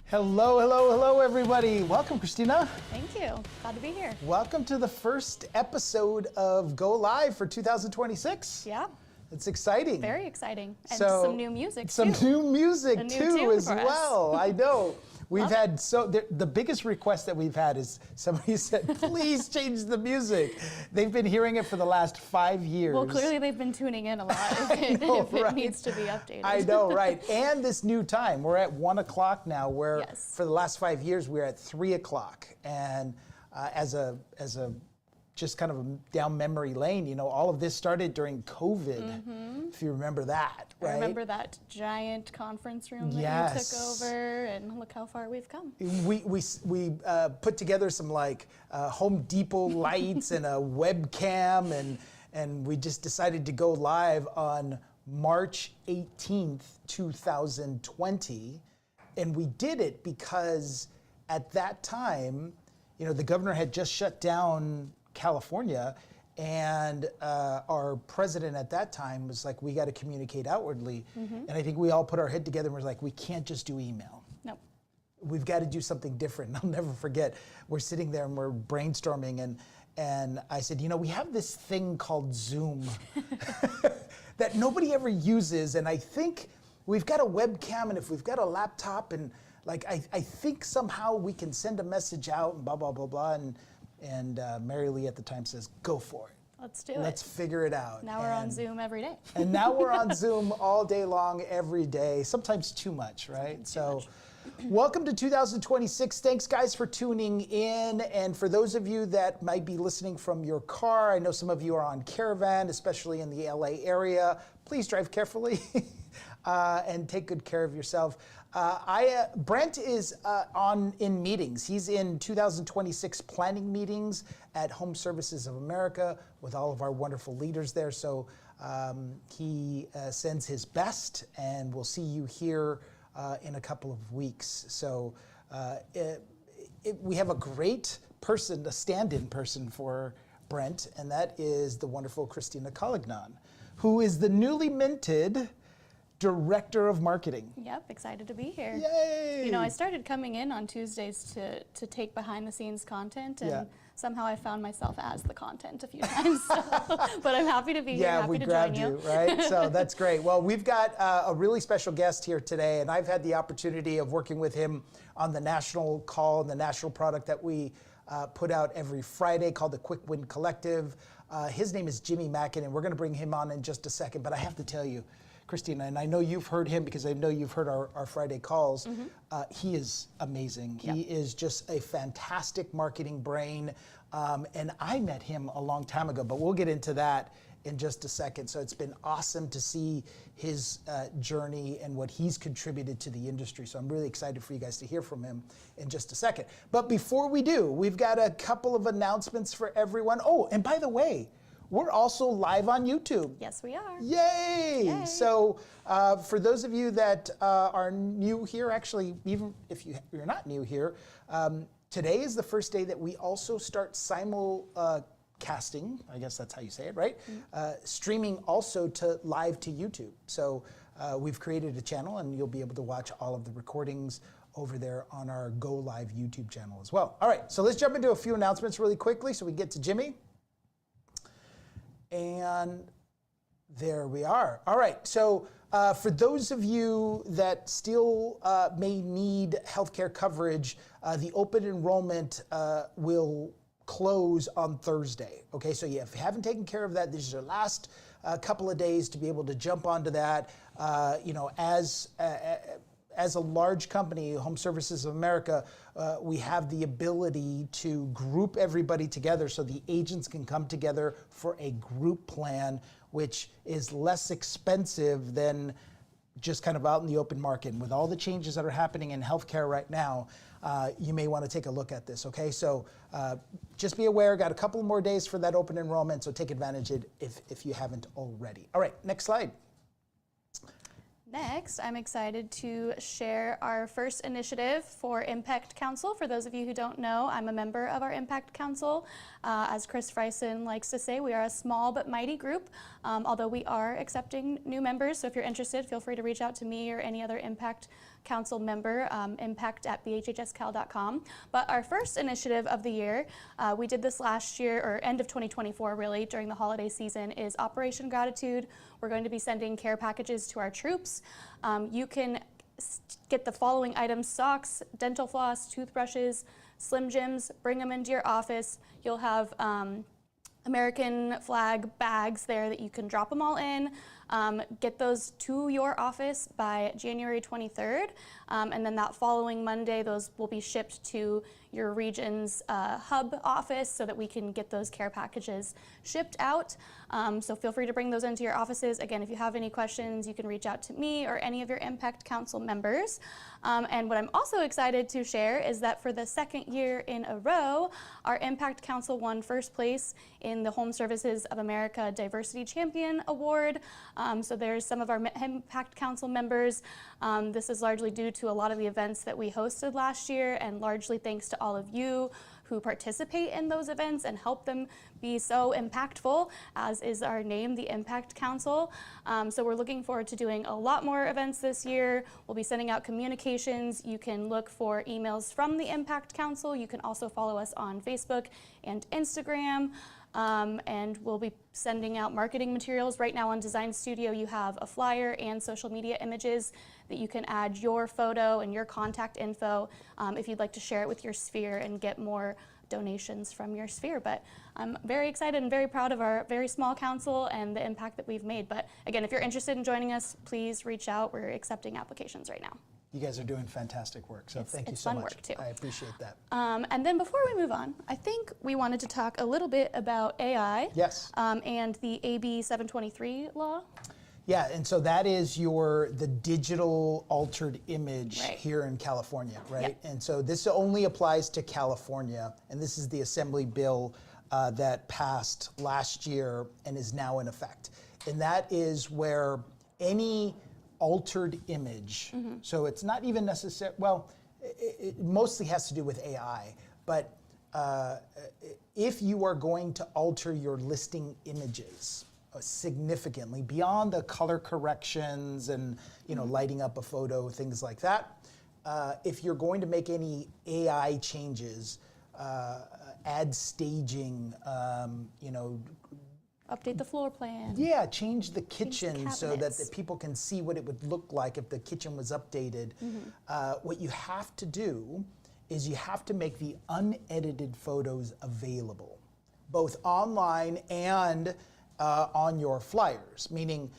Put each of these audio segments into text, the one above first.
Hello, hello, hello, everybody. Welcome, Christina. Thank you. Glad to be here. Welcome to the first episode of Go Live for 2026. Yeah. It's exciting. Very exciting. And So, some new music, Some too. new music, A new too, tune as for us. well. I know. We've Love had the biggest request that we've had is somebody said, please change the music. They've been hearing it for the last 5 years. Well, clearly they've been tuning in a lot if it needs to be updated. I know, right. And this new time, we're at 1 o'clock now, where Yes. for the last 5 years, we're at 3 o'clock. And as a just kind of a down memory lane, you know, all of this started during COVID, if you remember that, right? I remember that giant conference room that Yes. you took over, and look how far we've come. We put together some like Home Depot lights and a webcam, and we just decided to go live on March 18th, 2020. And we did it because at that time, you know, the governor had just shut down California, and our president at that time was like, we got to communicate outwardly. And I think we all put our head together and was like, we can't just do email. No. We've got to do something different. And I'll never forget, we're sitting there and we're brainstorming, and I said, you know, we have this thing called Zoom that nobody ever uses, and I think we've got a webcam, and if we've got a laptop, and like I think somehow we can send a message out, and blah, blah, blah, blah, and Mary Lee at the time says, go for it. Let's do it. Let's figure it out. Now we're on Zoom every day. And now we're on Zoom all day long, every day, sometimes too much, right? Welcome to 2026. Thanks, guys, for tuning in. And for those of you that might be listening from your car, I know some of you are on Caravan, especially in the LA area. Please drive carefully and take good care of yourself. Brent is in meetings. He's in 2026 planning meetings at Home Services of America with all of our wonderful leaders there. So he sends his best, and we'll see you here in a couple of weeks. So we have a great person, a stand-in person for Brent, and that is the wonderful Christina Collignon, who is the newly minted Director of Marketing. Yep, excited to be here. Yay! You know, I started coming in on Tuesdays to take behind the scenes content, and somehow I found myself as the content a few times. But I'm happy to be here, happy to join you. Right? So that's great. Well, we've got a really special guest here today, and I've had the opportunity of working with him on the national call and the national product that we put out every Friday called the Quick Win Collective. His name is Jimmy Mackin, and we're going to bring him on in just a second. But I have to tell you, Christina, and I know you've heard him because I know you've heard our Friday calls. He is amazing. Yep. He is just a fantastic marketing brain. And I met him a long time ago, but we'll get into that in just a second. So it's been awesome to see his journey and what he's contributed to the industry. So I'm really excited for you guys to hear from him in just a second. But before we do, we've got a couple of announcements for everyone. Oh, and by the way, we're also live on YouTube. Yes, we are. Yay! Yay. So for those of you that are new here, actually, even if you're not new here, today is the first day that we also start simulcasting, I guess that's how you say it, right? Streaming also live to YouTube. So we've created a channel, and you'll be able to watch all of the recordings over there on our Go Live YouTube channel as well. All right, so let's jump into a few announcements really quickly so we can get to Jimmy. And there we are. All right, so for those of you that still may need healthcare coverage, the open enrollment will close on Thursday. Okay, so if you haven't taken care of that, this is your last couple of days to be able to jump onto that. You know, as a large company, Home Services of America, we have the ability to group everybody together so the agents can come together for a group plan, which is less expensive than just kind of out in the open market. And with all the changes that are happening in healthcare right now, you may want to take a look at this, okay? So just be aware, got a couple more days for that open enrollment, so take advantage of it if you haven't already. All right, next slide. Next, I'm excited to share our first initiative for Impact Council. For those of you who don't know, I'm a member of our Impact Council. As Chris Freisen likes to say, we are a small but mighty group, although we are accepting new members. So if you're interested, feel free to reach out to me or any other Impact Council member, impact@bhhscal.com. But our first initiative of the year, we did this last year, or end of 2024 really, during the holiday season, is Operation Gratitude. We're going to be sending care packages to our troops. You can get the following items: socks, dental floss, toothbrushes, Slim Jims. Bring them into your office. You'll have American flag bags there that you can drop them all in. Get those to your office by January 23rd, and then that following Monday, those will be shipped to your region's hub office so that we can get those care packages shipped out. So feel free to bring those into your offices. Again, if you have any questions, you can reach out to me or any of your Impact Council members. And what I'm also excited to share is that for the second year in a row, our Impact Council won first place in the Home Services of America Diversity Champion Award. So there's some of our Impact Council members. This is largely due to a lot of the events that we hosted last year, and largely thanks to all of you who participate in those events and help them be so impactful, as is our name, the Impact Council. So we're looking forward to doing a lot more events this year. We'll be sending out communications. You can look for emails from the Impact Council. You can also follow us on Facebook and Instagram. And we'll be sending out marketing materials. Right now on Design Studio, you have a flyer and social media images that you can add your photo and your contact info if you'd like to share it with your sphere and get more donations from your sphere. But I'm very excited and very proud of our very small council and the impact that we've made. But again, if you're interested in joining us, please reach out. We're accepting applications right now. You guys are doing fantastic work, so thank you it's so fun much. Work too. I appreciate that. And then before we move on, I think we wanted to talk a little bit about AI. Yes. And the AB 723 law. Yeah, and so that is the digital altered image Right. here in California, right? Yep. And so this only applies to California, and this is the Assembly bill that passed last year and is now in effect. And that is where any altered image, so it's not even necessary, well, it mostly has to do with AI, but if you are going to alter your listing images significantly beyond the color corrections and lighting up a photo, things like that, if you're going to make any AI changes, add staging, Update the floor plan. yeah, change the kitchen the so that cabinets. the people can see what it would look like if the kitchen was updated. What you have to do is you have to make the unedited photos available, both online and on your flyers. Meaning,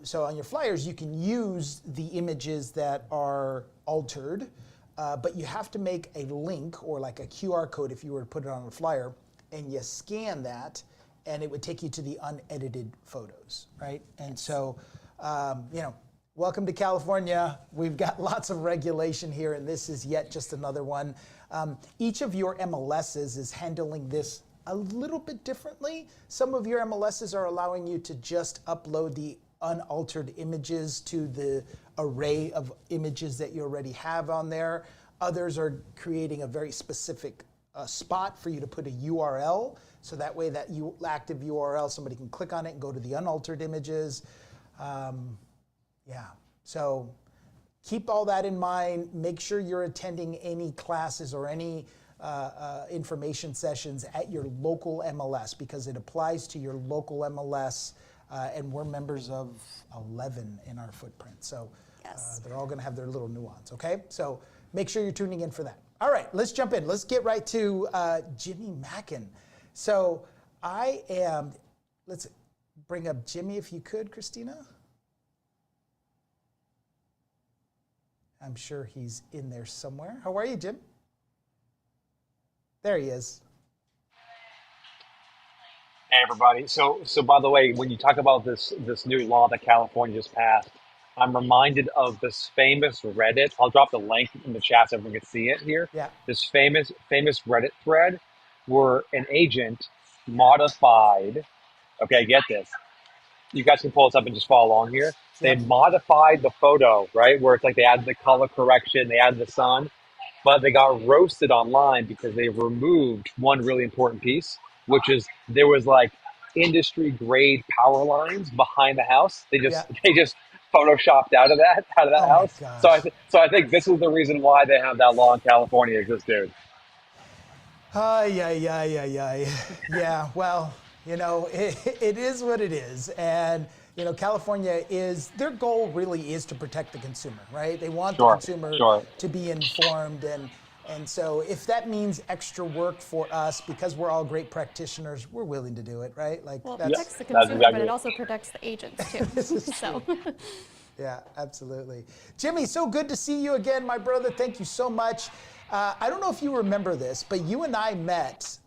so on your flyers you can use the images that are altered, but you have to make a link or like a QR code if you were to put it on a flyer, and you scan that, and it would take you to the unedited photos, right? And so, welcome to California. We've got lots of regulation here, and this is yet just another one. Each of your MLSs is handling this a little bit differently. Some of your MLSs are allowing you to just upload the unaltered images to the array of images that you already have on there. Others are creating a very specific spot for you to put a URL, so that way that active URL, somebody can click on it and go to the unaltered images. Yeah, so keep all that in mind. Make sure you're attending any classes or any information sessions at your local MLS, because it applies to your local MLS, and we're members of 11 in our footprint. So Yes. they're all gonna have their little nuance, okay? So make sure you're tuning in for that. All right, let's jump in. Let's get right to Jimmy Mackin. So let's bring up Jimmy if you could, Christina. I'm sure he's in there somewhere. How are you, Jim? There he is. Hey everybody. So by the way, when you talk about this new law that California just passed, I'm reminded of this famous Reddit. I'll drop the link in the chat so everyone can see it here. Yeah. This famous Reddit thread where an agent modified. Okay, get this. You guys can pull this up and just follow along here. They Yep. modified the photo, right? Where it's like they added the color correction, they added the sun, but they got roasted online because they removed one really important piece, which is there was like industry grade power lines behind the house. They just photoshopped out of that Oh my house. gosh. So I think this is the reason why they have that law in California exists, dude. Yeah, yeah, yeah, yeah. Yeah, well, it is what it is. And, California their goal really is to protect the consumer, right? They want the Sure, consumer sure. to be informed. And so if that means extra work for us because we're all great practitioners, we're willing to do it, right? Like Well, it Yeah, protects the that's consumer, but exactly it it. also protects the agents too. this is So, true. Yeah, absolutely. Jimmy, so good to see you again, my brother. Thank you so much. I don't know if you remember this, but you and I met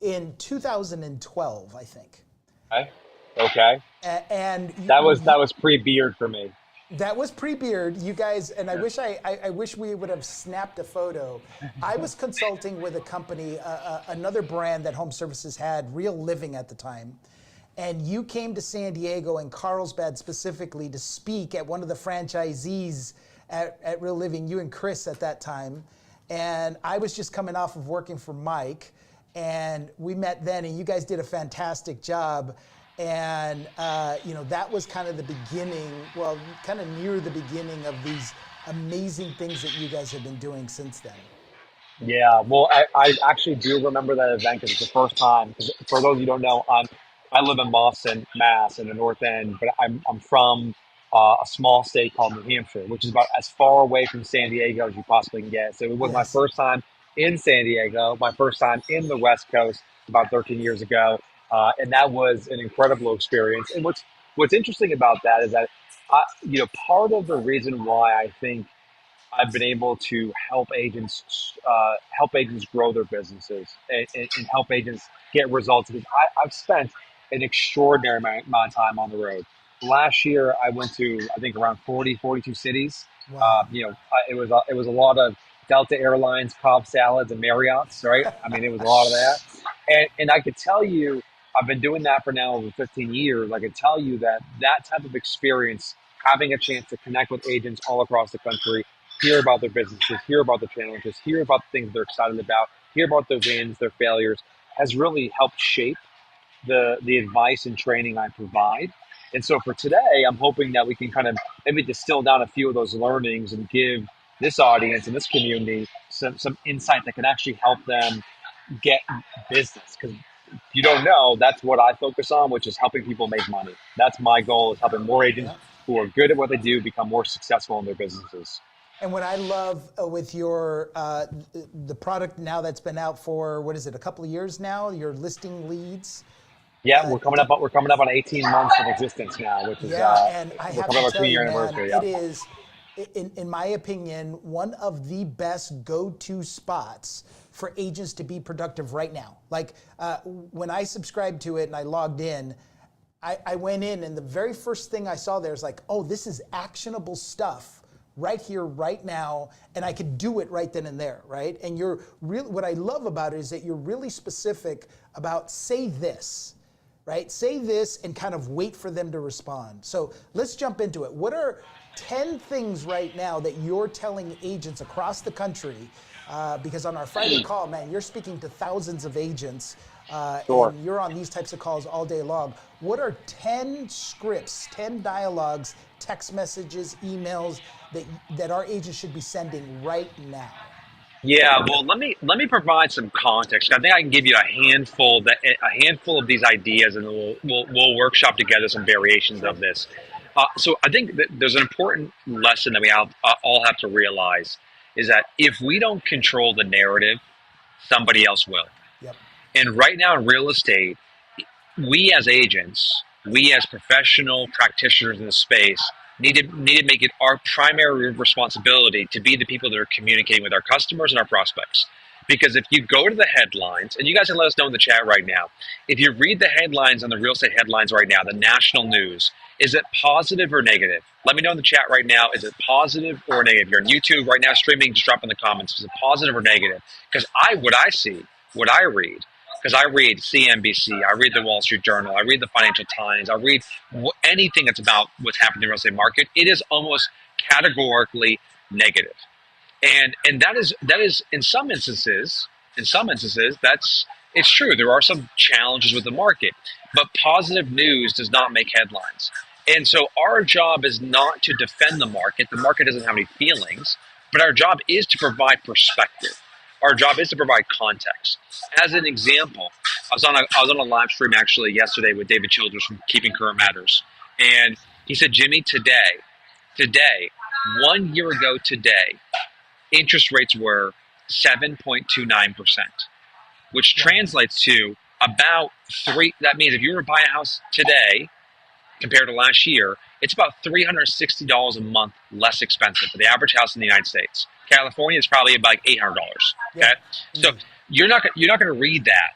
in 2012, I think. Okay. Okay. And That was pre-beard for me. that was pre-beard, you guys, and I wish we would have snapped a photo. I was consulting with a company, another brand that Home Services had, Real Living at the time. And you came to San Diego and Carlsbad specifically to speak at one of the franchisees at Real Living, you and Chris at that time. And I was just coming off of working for Mike, and we met then, and you guys did a fantastic job. And that was kind of the beginning, well, kind of near the beginning of these amazing things that you guys have been doing since then. Yeah, well, I actually do remember that event because it's the first time. 'Cause for those of you who don't know, I live in Boston, Mass, in the North End, but I'm from a small state called New Hampshire, which is about as far away from San Diego as you possibly can get. So it was my Yes. first time in San Diego, my first time in the West Coast about 13 years ago, and that was an incredible experience. And what's interesting about that is that part of the reason why I think I've been able to help agents grow their businesses and help agents get results because I've spent an extraordinary amount of time on the road. Last year, I went to I think around 42 cities. Wow. It was a lot of Delta Airlines, Cobb salads, and Marriott's. Right? I mean, it was a lot of that. And I could tell you, I've been doing that for now over 15 years. I could tell you that that type of experience, having a chance to connect with agents all across the country, hear about their businesses, hear about the challenges, hear about the things they're excited about, hear about their wins, their failures, has really helped shape the advice and training I provide. And so for today, I'm hoping that we can kind of maybe distill down a few of those learnings and give this audience and this community some insight that can actually help them get business. Because if you don't know, that's what I focus on, which is helping people make money. That's my goal, is helping more agents Yeah. who are good at what they do become more successful in their businesses. And what I love with your the product now that's been out for what is it, a couple of years now? Your listing leads. Yeah, we're coming up on 18 months of existence now, which is Yeah, and I we're have coming to up on a tell you, 2-year man, anniversary. it Yeah. is, in my opinion, one of the best go-to spots for agents to be productive right now. Like when I subscribed to it and I logged in, I went in and the very first thing I saw there is like, oh, this is actionable stuff right here, right now, and I could do it right then and there, right? And you're really, what I love about it is that you're really specific about say this, right? Say this and kind of wait for them to respond. So let's jump into it. What are 10 things right now that you're telling agents across the country? Because on our Friday call, man, you're speaking to thousands of agents Sure. and you're on these types of calls all day long. What are 10 scripts, 10 dialogues, text messages, emails that our agents should be sending right now? Yeah, well, let me provide some context. I think I can give you a handful of these ideas, and we'll workshop together some variations of this. So I think that there's an important lesson that we all have to realize is that if we don't control the narrative, somebody else will. Yep. And right now in real estate, we as agents, we as professional practitioners in the space need to make it our primary responsibility to be the people that are communicating with our customers and our prospects. Because if you go to the headlines, and you guys can let us know in the chat right now, if you read the headlines on the real estate headlines right now, the national news, is it positive or negative? Let me know in the chat right now, is it positive or negative? If you're on YouTube right now streaming, just drop in the comments, is it positive or negative? Because what I read, because I read CNBC, I read the Wall Street Journal, I read the Financial Times, I read anything that's about what's happening in the real estate market, it is almost categorically negative. And that is in some instances that's it's true. There are some challenges with the market, but positive news does not make headlines. And so our job is not to defend the market. The market doesn't have any feelings, but our job is to provide perspective. Our job is to provide context. As an example, I was on a live stream actually yesterday with David Childers from Keeping Current Matters, and he said, Jimmy, today, 1 year ago today, interest rates were 7.29%, which translates to about three. That means if you were to buy a house today compared to last year, it's about $360 a month less expensive for the average house in the United States. California is probably about $800. Okay, so you're not going to read that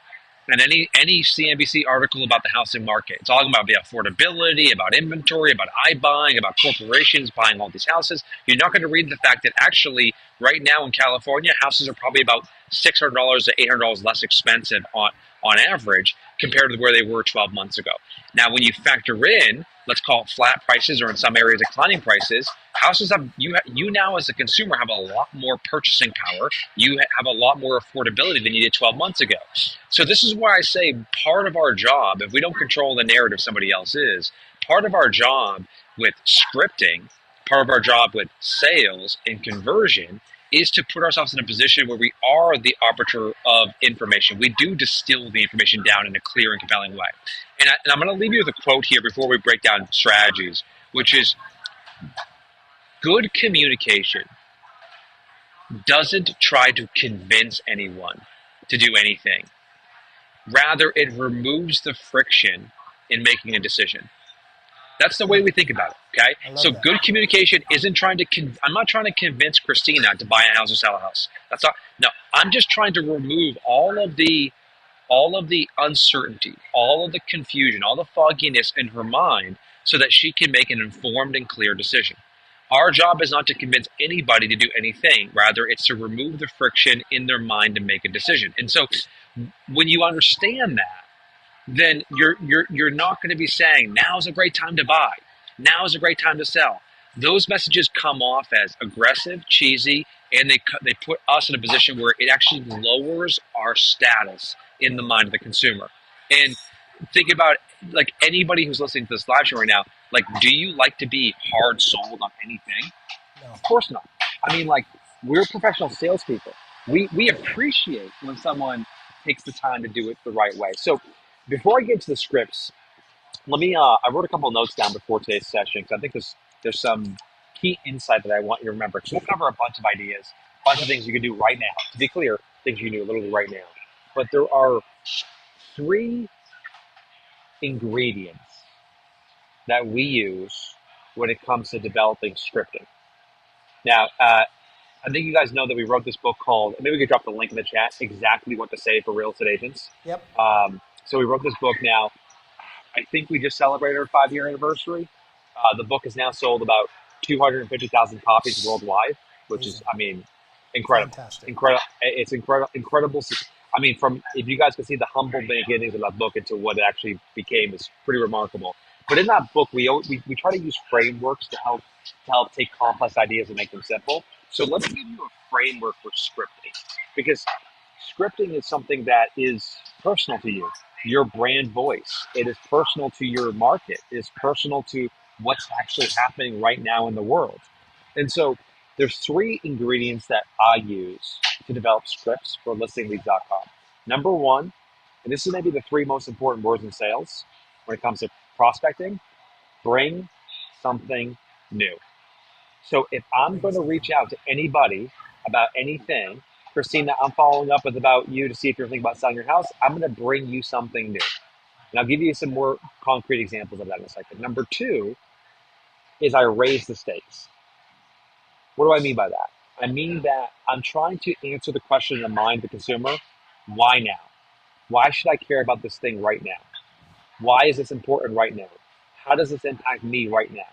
in any CNBC article about the housing market. It's all about the affordability, about inventory, about iBuying, about corporations buying all these houses. You're not going to read the fact that actually right now in California, houses are probably about $600 to $800 less expensive on average compared to where they were 12 months ago. Now, when you factor in, let's call it flat prices or in some areas declining prices, houses have you now as a consumer have a lot more purchasing power. You have a lot more affordability than you did 12 months ago. So this is why I say part of our job, if we don't control the narrative somebody else is, part of our job with scripting, part of our job with sales and conversion is to put ourselves in a position where we are the arbiter of information. We do distill the information down in a clear and compelling way. And I'm going to leave you with a quote here before we break down strategies, which is good communication doesn't try to convince anyone to do anything. Rather, it removes the friction in making a decision. That's the way we think about it, okay? So that. Good communication isn't trying to, I'm not trying to convince Christina to buy a house or sell a house. That's not, no, I'm just trying to remove all of the uncertainty, all of the confusion, all the fogginess in her mind so that she can make an informed and clear decision. Our job is not to convince anybody to do anything. Rather, it's to remove the friction in their mind to make a decision. And so when you understand that, then you're not going to be saying, now's a great time to buy. Now is a great time to sell. Those messages come off as aggressive, cheesy, and they put us in a position where it actually lowers our status in the mind of the consumer. And think about like anybody who's listening to this live show right now, like, do you like to be hard sold on anything? No. Of course not. I mean, like, we're professional salespeople. We appreciate when someone takes the time to do it the right way. So before I get to the scripts, let me, I wrote a couple of notes down before today's session because I think there's some key insight that I want you to remember. So we'll cover a bunch of ideas, a bunch of things you can do right now. To be clear, things you can do literally right now. But there are 3 ingredients that we use when it comes to developing scripting. Now, I think you guys know that we wrote this book called, maybe we could drop the link in the chat, Exactly What to Say for Real Estate Agents. Yep. So we wrote this book now. I think we just celebrated our 5-year anniversary. The book has now sold about 250,000 copies worldwide, which is, I mean, incredible. Fantastic. Incredible. It's incredible. I mean, from if you guys can see the humble beginnings of that book into what it actually became is pretty remarkable. But in that book, we try to use frameworks to help take complex ideas and make them simple. So let's give you a framework for scripting, because scripting is something that is personal to you, your brand voice. It is personal to your market. It is personal to what's actually happening right now in the world. And so there's 3 ingredients that I use to develop scripts for listingleads.com. Number 1, and this is maybe the 3 most important words in sales when it comes to prospecting: bring something new. So if I'm going to reach out to anybody about anything, Christina, I'm following up with about you to see if you're thinking about selling your house, I'm going to bring you something new. And I'll give you some more concrete examples of that in a second. Number 2 is I raise the stakes. What do I mean by that? I mean that I'm trying to answer the question in the mind of the consumer: why now? Why should I care about this thing right now? Why is this important right now? How does this impact me right now?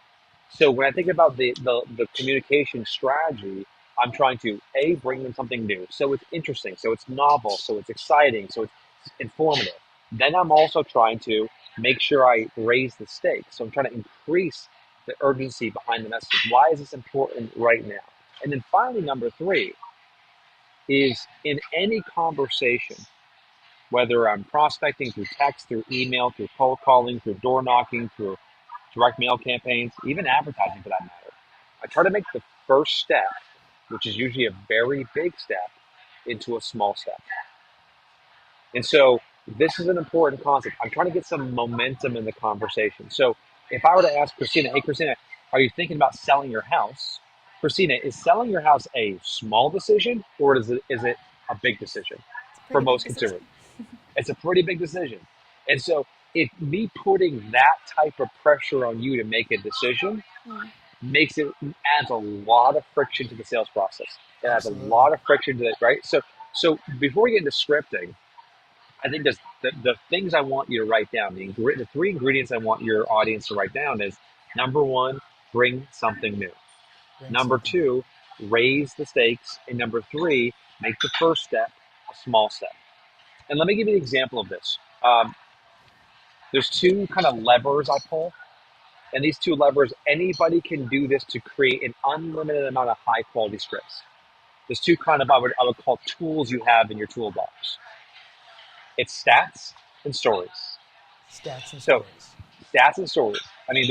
So when I think about the communication strategy, I'm trying to bring them something new, so it's interesting, so it's novel, so it's exciting, so it's informative. Then I'm also trying to make sure I raise the stakes. So I'm trying to increase the urgency behind the message. Why is this important right now? And then finally, number 3 is in any conversation, whether I'm prospecting through text, through email, through cold calling, through door knocking, through direct mail campaigns, even advertising for that matter. I try to make the first step, which is usually a very big step, into a small step. And so this is an important concept. I'm trying to get some momentum in the conversation. So if I were to ask Christina, hey, Christina, are you thinking about selling your house? Christina, is selling your house a small decision or is it a big decision It's a for pretty big most decision. consumers? It's a pretty big decision. And so if me putting that type of pressure on you to make a decision adds a lot of friction to the sales process. It adds a Absolutely. lot of friction to it, right? So before we get into scripting, I think the things I want you to write down, the three ingredients I want your audience to write down is number one, bring something new. Bring Number something new. two, raise the stakes. And number three, make the first step a small step. And let me give you an example of this. There's two kind of levers I pull. And these two levers, anybody can do this to create an unlimited amount of high quality scripts. There's two kind of, I would call tools you have in your toolbox. It's stats and stories. Stats and So stories. stats and stories. I mean,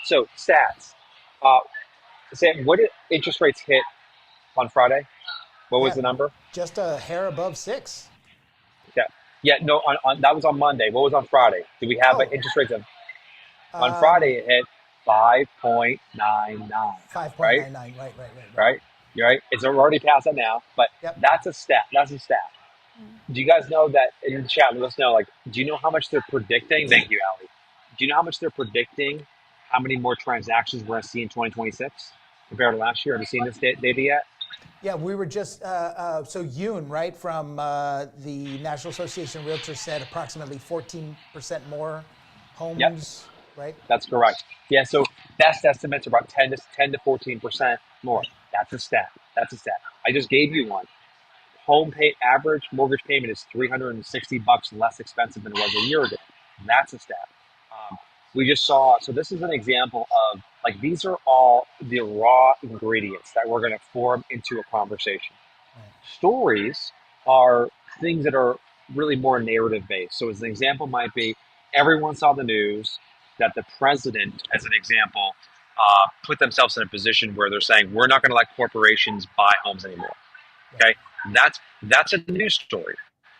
so stats. Uh, Sam, what did interest rates hit on Friday? What was Yeah, the number? just a hair above 6. Yeah, yeah. No, that was on Monday. What was on Friday? Do we have Oh, interest rates on um, Friday? It hit 5.99. Right, 5.99. Right. right. You're right. It's already past that now, but Yep. that's a stat. That's a stat. Do you guys know that in the chat? Let us know. Like, do you know how much they're predicting? Thank you, Ali. Do you know how much they're predicting? How many more transactions we're going to see in 2026 compared to last year? Have you seen this data yet? Yeah, we were just, so Yoon, right, from the National Association of Realtors said approximately 14% more Yep, homes, right? that's correct. Yeah, so best estimates are about 10 to 14% more. Right. That's a stat. That's a stat. I just gave you one. Average mortgage payment is $360 less expensive than it was a year ago. That's a stat. We just saw. So this is an example of like these are all the raw ingredients that we're going to form into a conversation. Right. Stories are things that are really more narrative based. So as an example might be everyone saw the news that the president, as an example, put themselves in a position where they're saying we're not going to let corporations buy homes anymore. Right. Okay, that's a news story.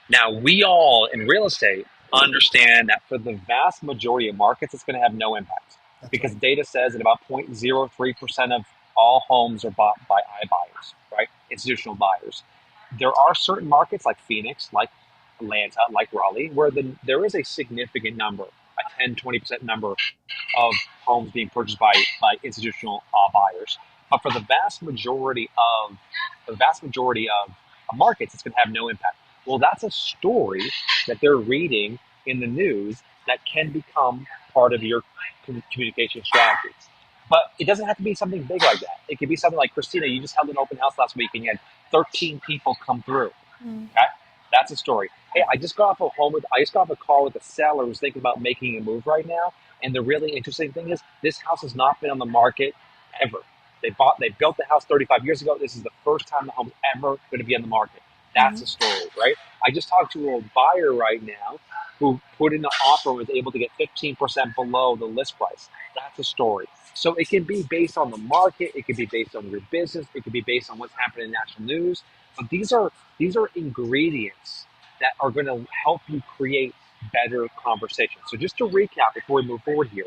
Now we all in real estate understand that for the vast majority of markets, it's going to have no impact That's because right. data says that about 0.03% of all homes are bought by iBuyers, right? Institutional buyers. There are certain markets like Phoenix, like Atlanta, like Raleigh, where there is a significant number, a 10-20% number of homes being purchased by institutional buyers. But for the vast majority of markets, it's going to have no impact. Well, that's a story that they're reading in the news that can become part of your communication strategies. But it doesn't have to be something big like that. It could be something like Christina. You just held an open house last week and you had 13 people come through. Okay, that's a story. Hey, I just got off a call with a seller who's thinking about making a move right now. And the really interesting thing is, this house has not been on the market ever. They built the house 35 years ago. This is the first time the home's ever going to be on the market. That's a story, right? I just talked to a buyer right now who put in an offer and was able to get 15% below the list price. That's a story. So it can be based on the market. It can be based on your business. It can be based on what's happening in national news. But these are ingredients that are going to help you create better conversations. So just to recap before we move forward here,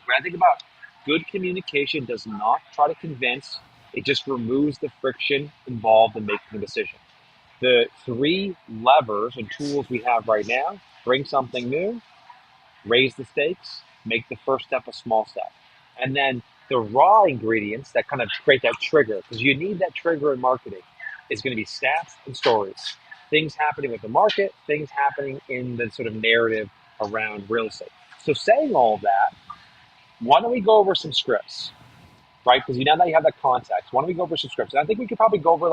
when I think about good communication does not try to convince, it just removes the friction involved in making a decision. The three levers and tools we have right now: bring something new, raise the stakes, make the first step a small step. And then the raw ingredients that kind of create that trigger, because you need that trigger in marketing, is going to be stats and stories. Things happening with the market, things happening in the sort of narrative around real estate. So saying all of that, why don't we go over some scripts, right? Because now that you have that context, why don't we go over some scripts? And I think we could probably go over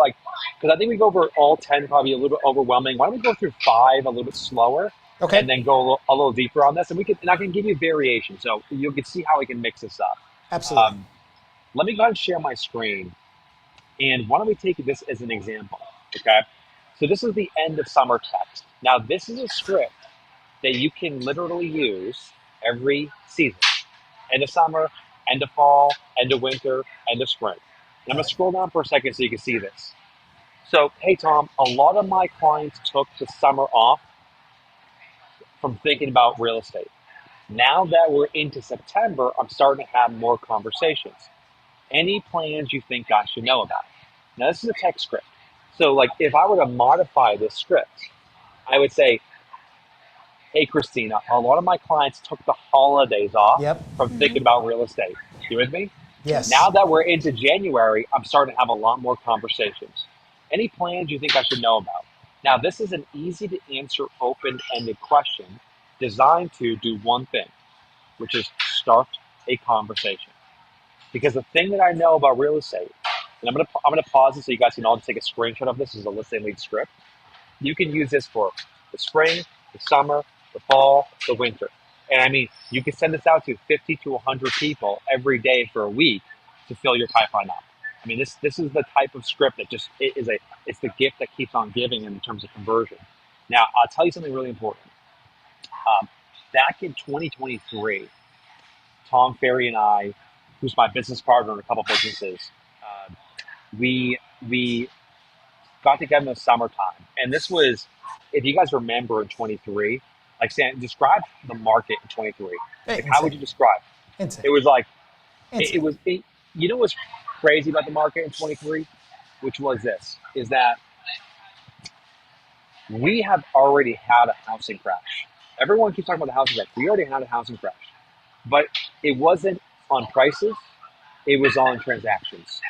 because I think we go over all 10 probably a little bit overwhelming. Why don't we go through 5 a little bit slower Okay. and then go a little deeper on this? And I can give you variation. So you can see how we can mix this up. Absolutely. Let me go ahead and share my screen. And why don't we take this as an example, okay? So this is the end of summer text. Now, this is a script that you can literally use every season. end of summer, end of fall, end of winter, end of spring. And I'm going to scroll down for a second so you can see this. So, hey, Tom, a lot of my clients took the summer off from thinking about real estate. Now that we're into September, I'm starting to have more conversations. Any plans you think I should know about? Now, this is a text script. So, like, if I were to modify this script, I would say, hey, Christina, a lot of my clients took the holidays off Yep. from thinking about real estate. You with me? Yes. Now that we're into January, I'm starting to have a lot more conversations. Any plans you think I should know about? Now, this is an easy to answer, open-ended question designed to do one thing, which is start a conversation. Because the thing that I know about real estate, and I'm gonna pause it so you guys can all just take a screenshot of this. This is a listing lead script. You can use this for the spring, the summer, the fall, the winter. And I mean, you can send this out to 50 to 100 people every day for a week to fill your pipeline up. I mean, this is the type of script that just it's the gift that keeps on giving in terms of conversion. Now, I'll tell you something really important. Back in 2023, Tom Ferry and I, who's my business partner in a couple businesses, we got together in the summertime. And this was, if you guys remember in 23, like Sam, describe the market in 23. Hey, Like, how would you describe? Insane. It was like, Insane. you know what's crazy about the market in 23? Which was this, is that we have already had a housing crash. Everyone keeps talking about the housing crash. We already had a housing crash. But it wasn't on prices, it was on transactions.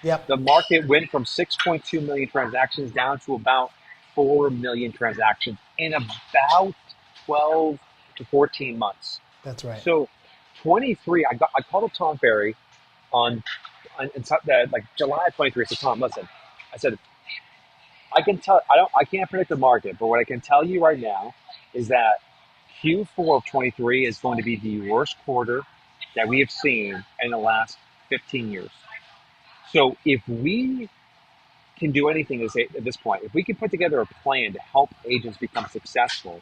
Yep. The market went from 6.2 million transactions down to about 4 million transactions in about 12 to 14 months. That's right. So 23, I called up Tom Ferry on like July 23. So Tom, listen, I said, I can't predict the market, but what I can tell you right now is that Q4 of 23 is going to be the worst quarter that we have seen in the last 15 years. So if we can do anything at this point, if we can put together a plan to help agents become successful,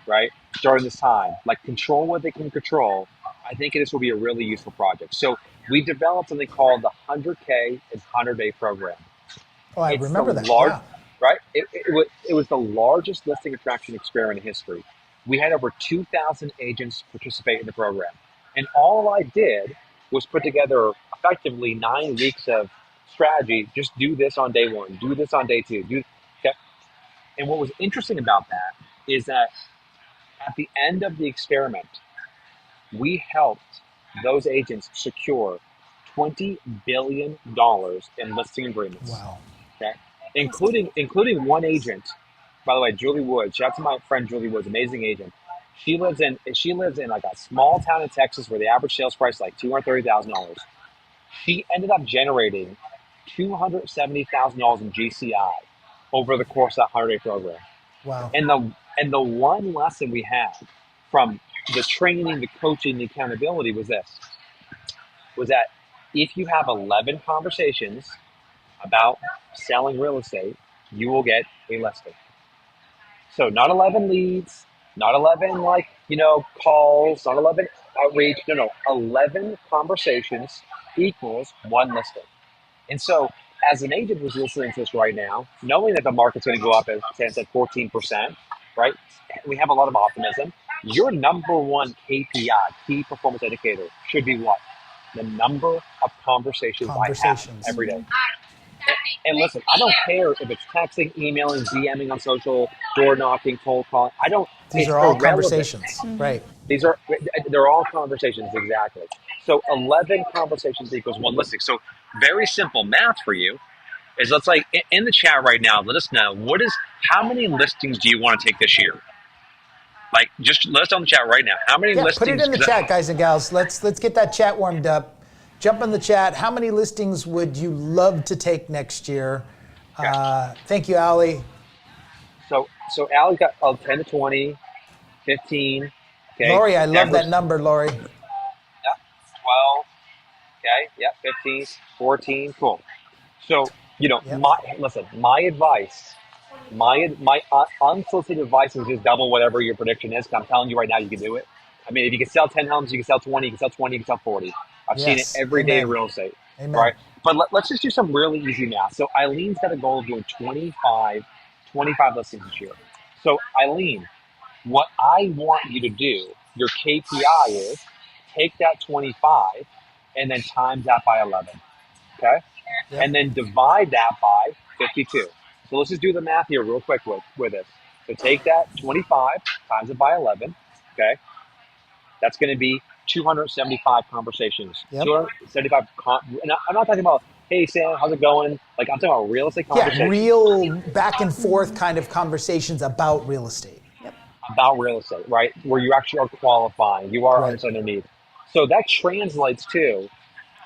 right, during this time, like control what they can control, I think this will be a really useful project. So we developed something called the 100K and 100-day program. Oh, I It's remember the that. large, Yeah. right? It was the largest listing attraction experiment in history. We had over 2,000 agents participate in the program. And all I did was put together effectively 9 weeks of strategy. Just do this on day 1, do this on day 2. Okay? And what was interesting about that is that at the end of the experiment, we helped those agents secure $20 billion in listing agreements. Wow. Okay, including one agent, by the way, Julie Woods. Shout out to my friend Julie Woods, amazing agent. She lives in like a small town in Texas where the average sales price is like $230,000. She ended up generating $270,000 in GCI over the course of that 100-day program. Wow. And the one lesson we had from the training, the coaching, the accountability was that if you have 11 conversations about selling real estate, you will get a listing. So not 11 leads, not 11 calls, not 11 outreach. No, 11 conversations equals one listing. And so as an agent who's listening to this right now, knowing that the market's going to go up, as Sam said, 14%, right? We have a lot of optimism. Your number one KPI, key performance indicator, should be what? The number of conversations I have every day. And listen, I don't care if it's texting, emailing, DMing on social, door knocking, cold calling. These It's are all irrelevant. conversations. Right. They're all conversations, exactly. So 11 conversations equals one listing. So very simple math for you is, let's like in the chat right now, let us know how many listings do you want to take this year? Like, just let us know in the chat right now. How many listings? Put it in the chat, guys and gals. Let's get that chat warmed up. Jump in the chat. How many listings would you love to take next year? Thank you, Ali. So Ali got 10 to 20, 15. Okay. Lori, I love that number, Lori. Yeah, 12. Okay. Yeah, 15, 14. Cool. So, my advice, my unsolicited advice is just double whatever your prediction is. 'Cause I'm telling you right now, you can do it. I mean, if you can sell 10 homes, you can sell 20, you can sell 20, you can sell 40. I've seen it Yes. every day in Amen. real estate, Amen. right? But let's just do some really easy math. So Eileen's got a goal of doing 25 listings this year. So Eileen, what I want you to do, your KPI is take that 25 and then times that by 11, okay? Yep. And then divide that by 52. So let's just do the math here real quick with this. So take that 25 times it by 11, okay? That's going to be 275 conversations. Yep. 275. And I'm not talking about, hey, Sam, how's it going? Like, I'm talking about real estate Yeah, conversations real back and forth kind of conversations about real estate. Yep. about real estate, right? Where you actually are qualifying, you are Right. understanding their needs. So that translates to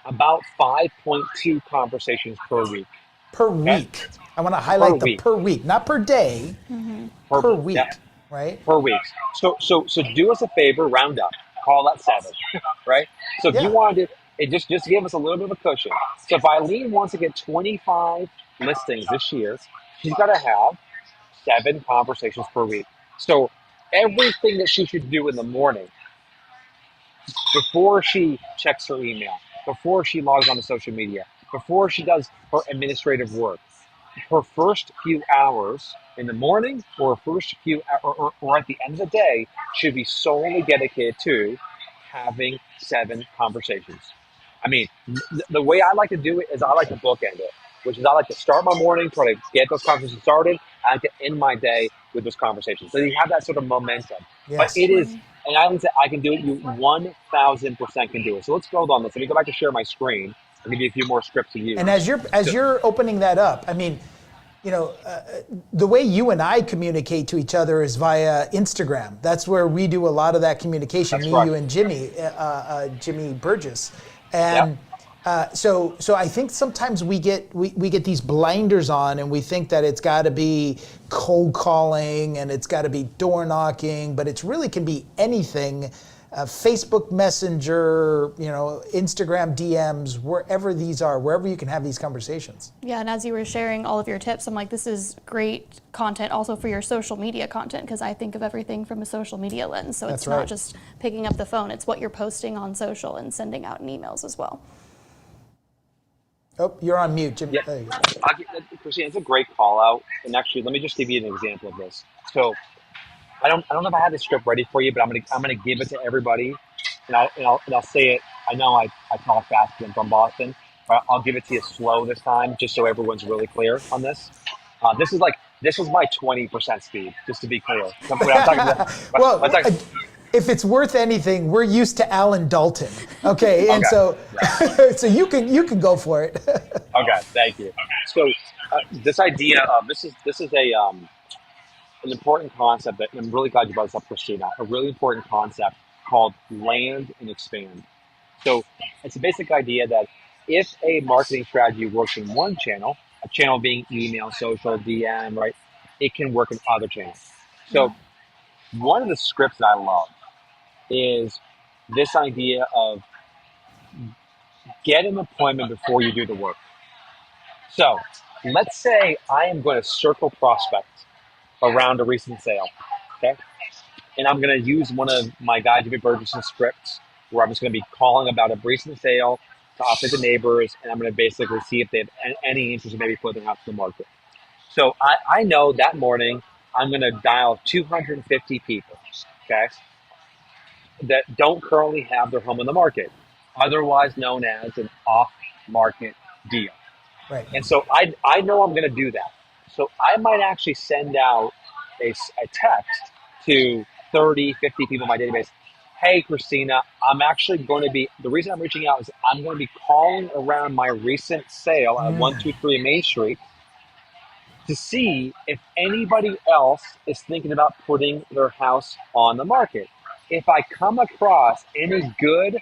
about 5.2 conversations per week. Per Okay? week. I want to Per highlight the week. per week, not per day, per week, Yeah, right? per week. So do us a favor, round up, call that 7, right? So if you Yeah. wanted it, just give us a little bit of a cushion. So if Eileen wants to get 25 listings this year, she's got to have 7 conversations per week. So everything that she should do in the morning before she checks her email, before she logs on to social media, before she does her administrative work, her first few hours in the morning or first few or at the end of the day should be solely dedicated to having 7 conversations. I mean, the way I like to do it is I like to bookend it, which is I like to start my morning, try to get those conversations started. I like to end my day with those conversations. So you have that sort of momentum. But Yes. it is, and I said I can do it. You 1,000% can do it. So let's build on this. Let me go back to share my screen. I'll give you a few more scripts to use. And as So, you're opening that up, I mean, you know, the way you and I communicate to each other is via Instagram. That's where we do a lot of that communication. That's Me, right. you, and Jimmy Burgess, Yep. and so I think sometimes we get these blinders on, and we think that it's got to be cold calling and it's got to be door knocking, but it really can be anything. Facebook Messenger, you know, Instagram DMs, wherever these are, wherever you can have these conversations. Yeah, and as you were sharing all of your tips, I'm like, this is great content also for your social media content, because I think of everything from a social media lens. So That's it's right. not just picking up the phone, it's what you're posting on social and sending out in emails as well. Oh, you're on mute, Jimmy. Yeah. There you go. Christina, it's a great call out. And actually, let me just give you an example of this. So I don't know if I have the script ready for you, but I'm gonna give it to everybody, and I'll say it. I know I talk fast because I'm from Boston, but I'll give it to you slow this time, just so everyone's really clear on this. This is my 20% speed, just to be clear. When I'm talking about, Well, when I'm talking- if it's worth anything, we're used to Alan Dalton, okay? And Okay. so, so you can go for it. Okay, thank you. So this idea of this is an important concept that, and I'm really glad you brought this up, Christina. A really important concept called land and expand. So it's a basic idea that if a marketing strategy works in one channel, a channel being email, social, DM, right, it can work in other channels. So one of the scripts that I love is this idea of get an appointment before you do the work. So let's say I am going to circle prospect around a recent sale, okay? And I'm going to use one of my guy Jimmy Burgess' scripts where I'm just going to be calling about a recent sale to update the neighbors, and I'm going to basically see if they have any interest in maybe putting their house to the market. So I know that morning I'm going to dial 250 people, okay, that don't currently have their home on the market, otherwise known as an off-market deal. Right. And so I know I'm going to do that. So I might actually send out a text to 30, 50 people in my database. Hey, Christina, I'm actually going to be, the reason I'm reaching out is I'm going to be calling around my recent sale at 123 Main Street to see if anybody else is thinking about putting their house on the market. If I come across any good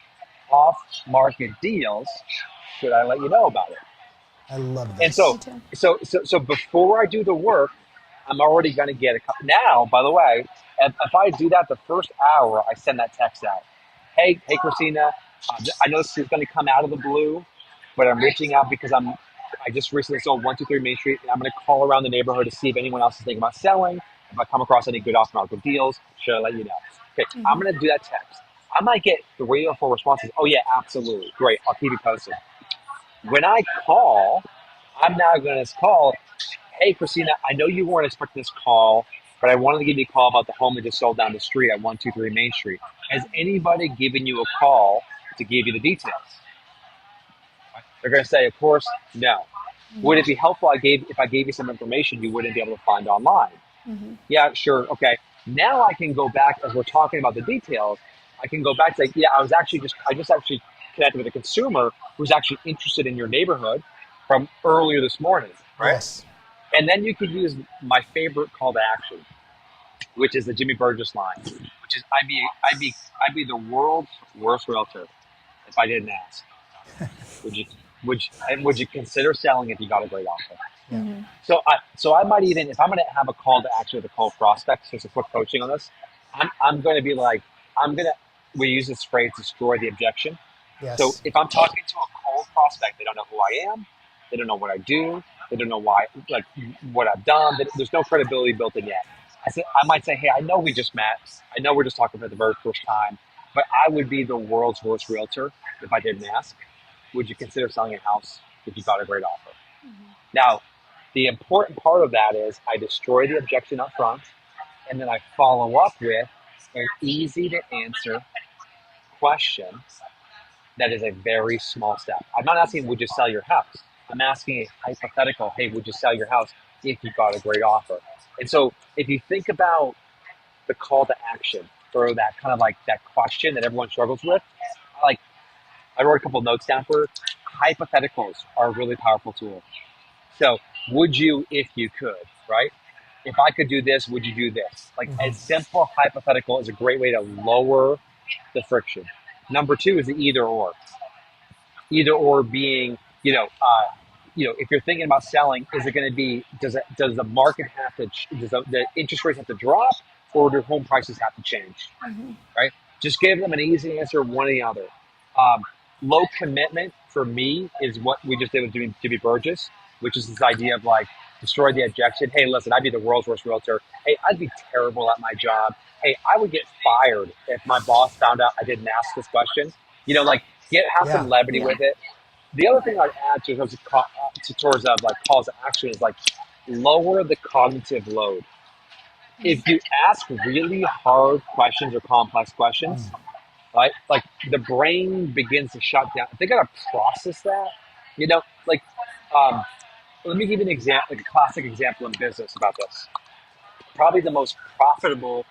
off-market deals, should I let you know about it? I love And this. so before I do the work, I'm already going to get a couple. Now, by the way, if I do that the first hour, I send that text out. Hey, Christina, I know this is going to come out of the blue, but I'm reaching out because I just recently sold 123 Main Street, and I'm going to call around the neighborhood to see if anyone else is thinking about selling. If I come across any good offer, good deals, should I let you know? Okay, I'm going to do that text. I might get 3 or 4 responses. Oh yeah, absolutely. Great. I'll keep you posted. When I call, I'm now going to call, hey, Christina, I know you weren't expecting this call, but I wanted to give you a call about the home that just sold down the street at 123 Main Street. Has anybody given you a call to give you the details? They're going to say, of course, no. Would it be helpful if I gave you some information you wouldn't be able to find online? Yeah, sure. Okay. Now I can go back as we're talking about the details. I can go back and say, yeah, I just actually connected with a consumer who's actually interested in your neighborhood from earlier this morning, right? Yes. And then you could use my favorite call to action, which is the Jimmy Burgess line, which is I'd be the world's worst realtor if I didn't ask. Would you consider selling if you got a great offer? Yeah. So I might even, if I'm going to have a call to action with a cold prospect, just a quick coaching on this, I'm going to be like, we use this phrase, destroy the objection. Yes. So if I'm talking to a cold prospect, they don't know who I am, they don't know what I do, they don't know why, like what I've done, there's no credibility built in yet. I might say, hey, I know we just met, I know we're just talking for the very first time, but I would be the world's worst realtor if I didn't ask. Would you consider selling a house if you got a great offer? Now, the important part of that is I destroy the objection up front, and then I follow up with an easy to answer question that is a very small step. I'm not asking, would you sell your house? I'm asking a hypothetical, hey, would you sell your house if you got a great offer? And so if you think about the call to action or that kind of like that question that everyone struggles with, I wrote a couple of notes down for hypotheticals are a really powerful tool. So would you if you could, right? If I could do this, would you do this? Like a simple hypothetical is a great way to lower the friction. Number 2 is the either or. Either or being, if you're thinking about selling, is it going to be, does the market have to, does the interest rates have to drop, or do home prices have to change, right? Just give them an easy answer, one or the other. Low commitment for me is what we just did with Jimmy Burgess, which is this idea of like destroy the objection. Hey, listen, I'd be the world's worst realtor. Hey, I'd be terrible at my job. Hey, I would get fired if my boss found out I didn't ask this question. Have some levity with it. The other thing I'd add towards like calls to action is like lower the cognitive load. If you ask really hard questions or complex questions, right? Like the brain begins to shut down. They gotta process that, let me give you an example, like a classic example in business about this. Probably the most profitable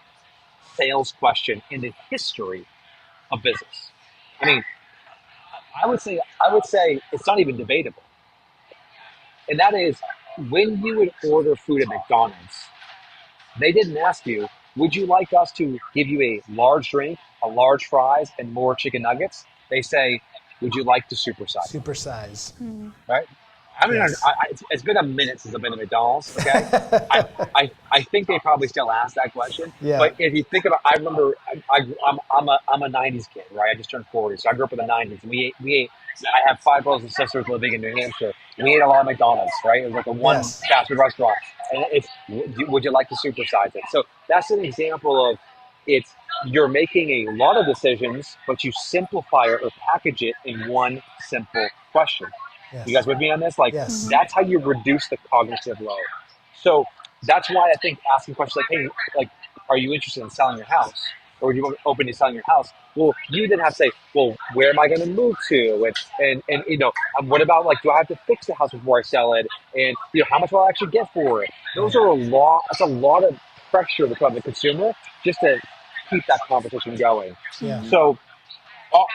sales question in the history of business. I mean, I would say it's not even debatable. And that is when you would order food at McDonald's, they didn't ask you, would you like us to give you a large drink, a large fries, and more chicken nuggets? They say, would you like to supersize? Supersize. Right? I mean, Yes. it's been a minute since I've been to McDonald's, okay? I think they probably still ask that question. Yeah. But if you think about, I remember, I'm a 90s kid, right? I just turned 40, so I grew up in the 90s. And we ate, I have 5 brothers and sisters living in New Hampshire. We ate a lot of McDonald's, right? It was like a one fast food restaurant. And it's, would you like to supersize it? So that's an example of you're making a lot of decisions, but you simplify it or package it in one simple question. Yes. You guys with me on this? Like, that's how you reduce the cognitive load. So that's why I think asking questions like, hey, like, are you interested in selling your house? Or are you open to selling your house? Well, you then have to say, well, where am I going to move to? And what about, like, do I have to fix the house before I sell it? And, how much will I actually get for it? That's a lot of pressure to put on the consumer just to keep that conversation going. Yeah. So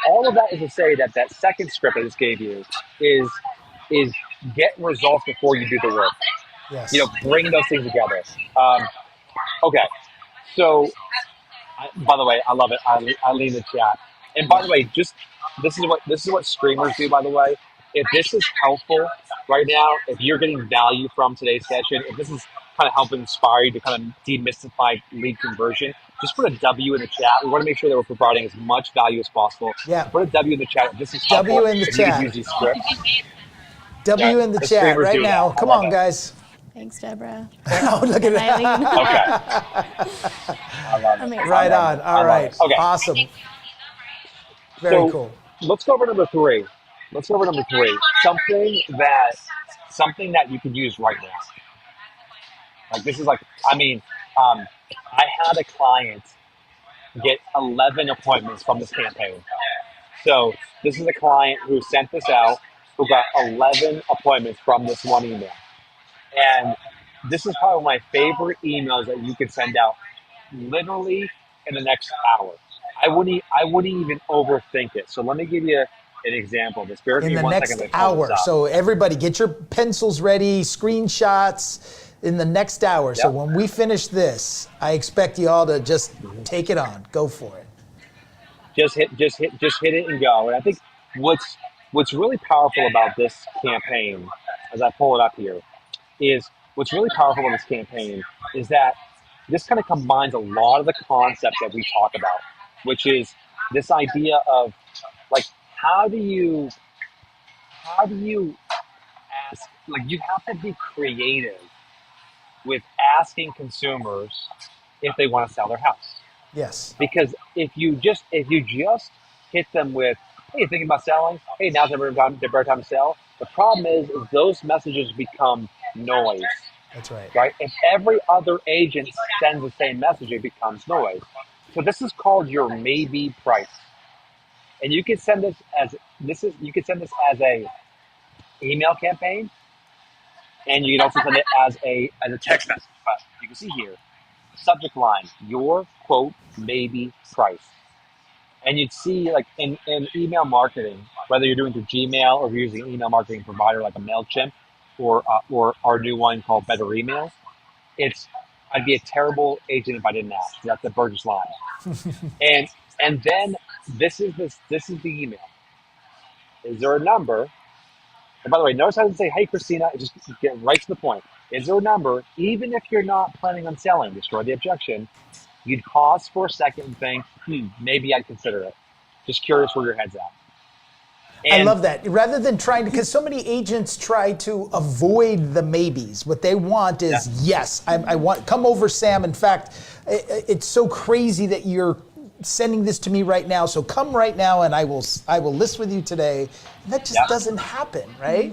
all of that is to say that second script I just gave you is get results before you do the work. Yes. Bring those things together. Okay. So, by the way, I love it. I lean the chat. And by the way, this is what streamers do. By the way, if this is helpful right now, if you're getting value from today's session, if this is kind of helping inspire you to kind of demystify lead conversion, just put a W in the chat. We want to make sure that we're providing as much value as possible. Yeah. Put a W in the chat. This is helpful. W in the if you chat. can use these scripts. W in the chat right now. Come on, guys. Thanks, Deborah. Oh, look at And that. Eileen. Okay. I love it. Amazing. Right on. All right. Okay. Awesome. Very So cool. let's go over number three. Let's go over number three. Something that you can use right now. Like this is like, I mean, I had a client get 11 appointments from this campaign. So this is a client who sent this out, who got 11 appointments from this one email. And this is probably one of my favorite emails that you could send out literally in the next hour. I wouldn't even overthink it. So let me give you an example of this. Bear with In me the one next second to pull this hour. up. So everybody get your pencils ready, screenshots in the next hour. So Yep. when we finish this, I expect you all to just take it on. Go for it. Just hit it and go. And I think what's really powerful about this campaign, as I pull it up here, is what's really powerful about this campaign is that this kind of combines a lot of the concepts that we talk about, which is this idea of like how do you ask, like you have to be creative with asking consumers if they want to sell their house. Yes. Because if you just hit them with, hey, thinking about selling, hey, now's the better time to sell. The problem is those messages become noise, That's right. right? If every other agent sends the same message, it becomes noise. So this is called your maybe price, and you can send you can send this as a email campaign, and you can also send it as a text message. But you can see here, subject line, your quote maybe price. And you'd see like in email marketing, whether you're doing through Gmail or you're using an email marketing provider like a MailChimp or our new one called Better Emails, I'd be a terrible agent if I didn't ask. That's the Burgess line. and then this is the email. Is there a number? And by the way, notice I didn't say, hey Christina, just get right to the point. Is there a number, even if you're not planning on selling, destroy the objection, you'd pause for a second and think, maybe I'd consider it. Just curious where your head's at. I love that. Rather than trying to, because so many agents try to avoid the maybes. What they want is, yes, I want, come over, Sam. In fact, it's so crazy that you're sending this to me right now. So come right now and I will list with you today. And that just doesn't happen, right?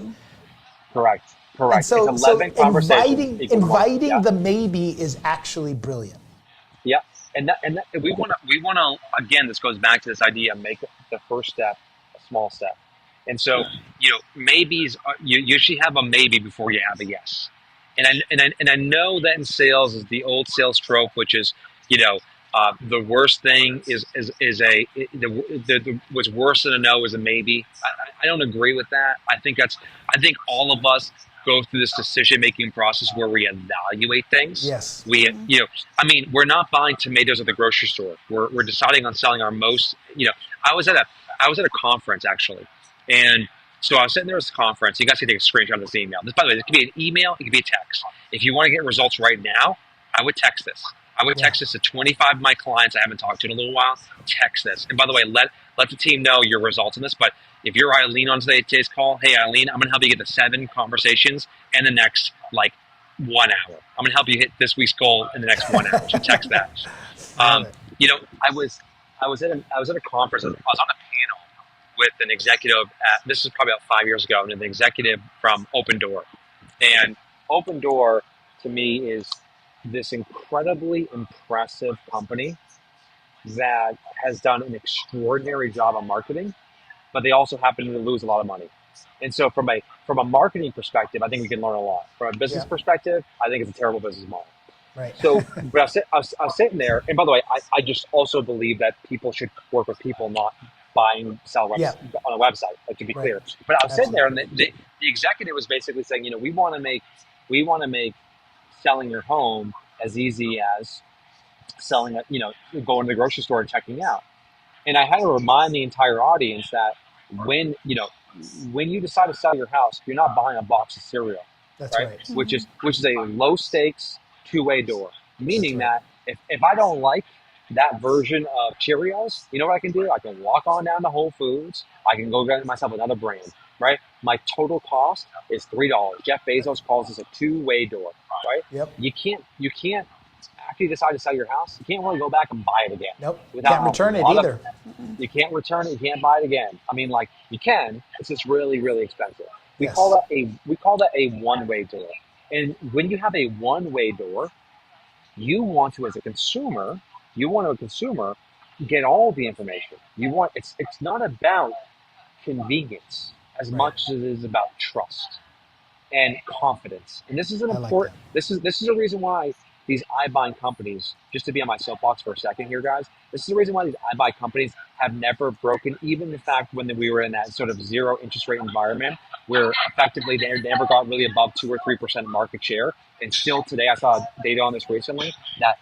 Correct. And so, it's 11 conversations. inviting the maybe is actually brilliant. Yeah, and we want to again. This goes back to this idea of make the first step a small step, and so maybes you usually have a maybe before you have a yes, and I know that in sales is the old sales trope, which is the worst thing is what's worse than a no is a maybe. I don't agree with that. I think all of us go through this decision-making process where we evaluate things. Yes. We're not buying tomatoes at the grocery store. We're deciding on selling our most. I was at a conference actually, and so I was sitting there at this conference. You guys can take a screenshot of this email. By the way, this could be an email. It could be a text. If you want to get results right now, I would text this. I would text this to 25 of my clients I haven't talked to in a little while. Text this. And by the way, let the team know your results in this. But if you're Eileen on today's call, hey, Eileen, I'm going to help you get the 7 conversations in the next, 1 hour. I'm going to help you hit this week's goal in the next 1 hour. So text that. I was at a conference. I was on a panel with an executive. This is probably about 5 years ago, and an executive from Open Door. And Open Door, to me, is this incredibly impressive company that has done an extraordinary job on marketing, but they also happen to lose a lot of money. And so from a marketing perspective, I think we can learn a lot. From a business perspective, I think it's a terrible business model. Right. So, but I was sitting there, and by the way, I just also believe that people should work with people, not sell on a website, to be clear. But I was sitting there, and the executive was basically saying, we want to make selling your home as easy as selling, going to the grocery store and checking out. And I had to remind the entire audience that when you decide to sell your house, you're not buying a box of cereal. That's right. Which is a low stakes two-way door. Meaning that if I don't like that version of Cheerios, you know what I can do? I can walk on down to Whole Foods. I can go get myself another brand. right? My total cost is $3. Jeff Bezos calls this a two-way door, right? Yep. You can't after you decide to sell your house, you can't really go back and buy it again. Nope. Without Can't return a it lot either. you can't return it, you can't buy it again. I mean, like, you can, it's just really, really expensive. We Yes. call that a one-way door. And when you have a one-way door, you want to, as a consumer, get all the information. It's not about convenience as Right. much as it is about trust and confidence. And this is an I like important. that. This is a reason why these iBuying companies. Just to be on my soapbox for a second here, guys. This is the reason why these iBuy companies have never broken, even the fact when we were in that sort of zero interest rate environment, where effectively they never got really above 2 or 3% market share. And still today, I saw data on this recently that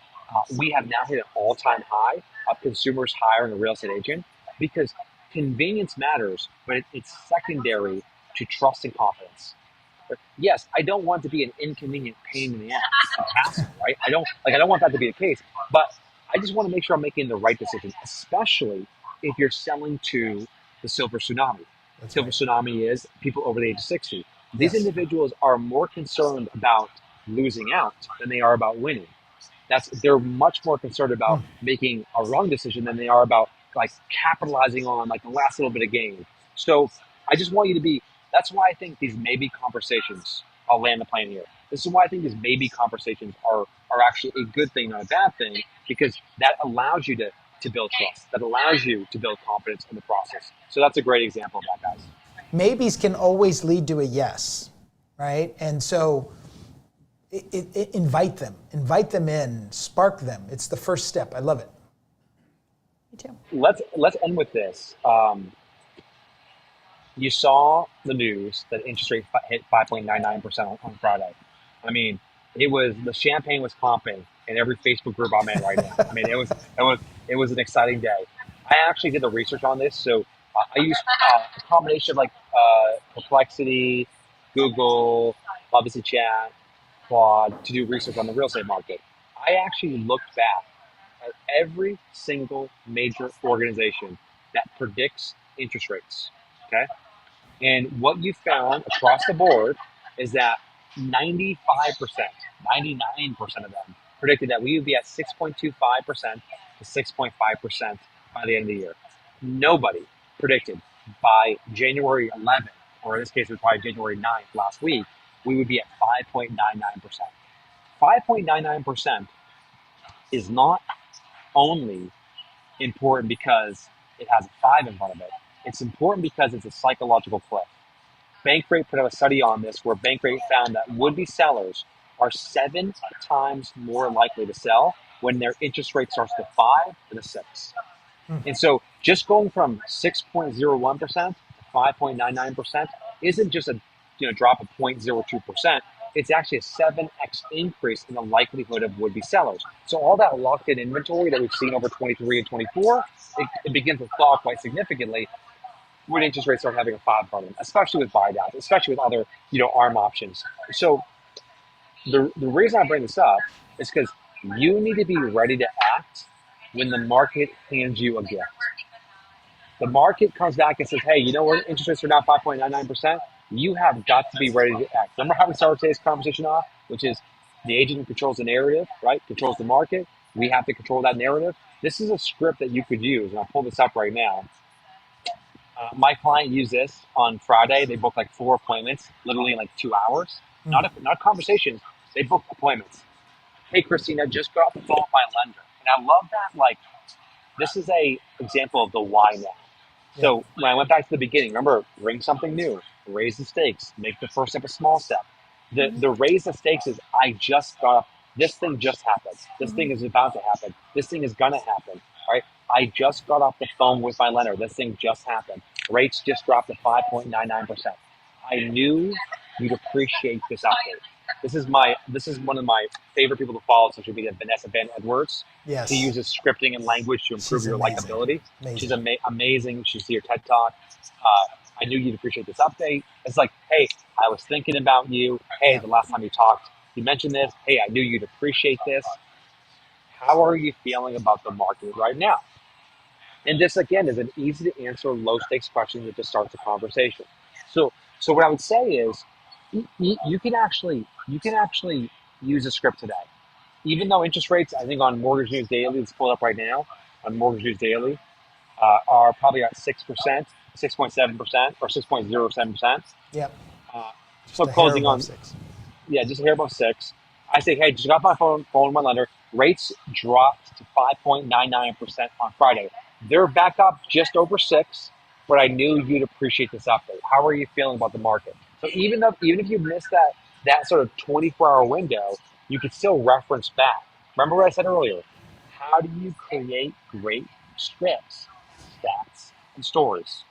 we have now hit an all-time high of consumers hiring a real estate agent because convenience matters, but it's secondary to trust and confidence. But yes, I don't want to be an inconvenient pain in the ass, a hassle, right? I don't want that to be the case. But I just want to make sure I'm making the right decision, especially if you're selling to the silver tsunami. That's Silver right. tsunami is people over the age of 60. These Yes. individuals are more concerned about losing out than they are about winning. They're much more concerned about making a wrong decision than they are about like capitalizing on like the last little bit of gain. So I just want you to be. That's why I think these maybe conversations. I'll land the plane here. This is why I think these maybe conversations are actually a good thing, not a bad thing, because that allows you to build trust. That allows you to build confidence in the process. So that's a great example of that, guys. Maybes can always lead to a yes, right? And so invite them in, spark them. It's the first step. I love it. Me too. Let's end with this. You saw the news that interest rate hit 5.99% on Friday. I mean, the champagne was pumping in every Facebook group I'm in right now. I mean, it was an exciting day. I actually did the research on this, so I used a combination of like Perplexity, Google, obviously Chat, Claude to do research on the real estate market. I actually looked back at every single major organization that predicts interest rates. Okay. And what you found across the board is that 95%, 99% of them predicted that we would be at 6.25% to 6.5% by the end of the year. Nobody predicted by January 11th, or in this case, it was probably January 9th last week, we would be at 5.99%. 5.99% is not only important because it has a 5 in front of it. It's important because it's a psychological cliff. Bankrate put out a study on this where Bankrate found that would-be sellers are 7 times more likely to sell when their interest rate starts to 5 than a 6. And so just going from 6.01% to 5.99% isn't just a drop of 0.02%. It's actually a 7x increase in the likelihood of would-be sellers. So all that locked-in inventory that we've seen over 23 and 24, it begins to thaw quite significantly when interest rates start having a 5 in front of them, especially with buy downs, especially with other ARM options. So the reason I bring this up is because you need to be ready to act when the market hands you a gift. The market comes back and says, hey, you know what, interest rates are now 5.99%. You have got to be ready to act. Remember how we started today's conversation off, which is the agent who controls the narrative, right? Controls the market. We have to control that narrative. This is a script that you could use, and I'll pull this up right now. My client used this on Friday. They booked like 4 appointments, literally in like 2 hours. Not conversations. They booked appointments. Hey, Christina, just got off the phone with my lender. And I love that. Like, this is a example of the why now. So when I went back to the beginning, remember, bring something new, raise the stakes, make the first step a small step. The raise the stakes is I just got off. This thing just happened. This thing is about to happen. This thing is going to happen, right? I just got off the phone with my lender. This thing just happened. Rates just dropped to 5.99%. I knew you'd appreciate this update. This is one of my favorite people to follow on social media, Vanessa Van Edwards. Yes. She uses scripting and language to improve your amazing. likability. Amazing. She's amazing. She's your TED Talk. I knew you'd appreciate this update. It's like, hey, I was thinking about you. Hey, the last time you talked, you mentioned this. Hey, I knew you'd appreciate this. How are you feeling about the market right now? And this, again, is an easy to answer low stakes question that just starts a conversation. So what I would say is, you can actually use a script today, even though interest rates, I think on Mortgage News Daily, it's pulled up right now on Mortgage News Daily, are probably at 6%, 6.7%, or 6.07%. Yep. Just So a hair closing above on, 6. yeah, just a hair above 6. I say, hey, just got my phone with my lender. Rates dropped to 5.99% on Friday. They're back up just over 6, but I knew you'd appreciate this update. How are you feeling about the market? So even if you missed that sort of 24-hour window, you could still reference back. Remember what I said earlier? How do you create great scripts? Stats and stories.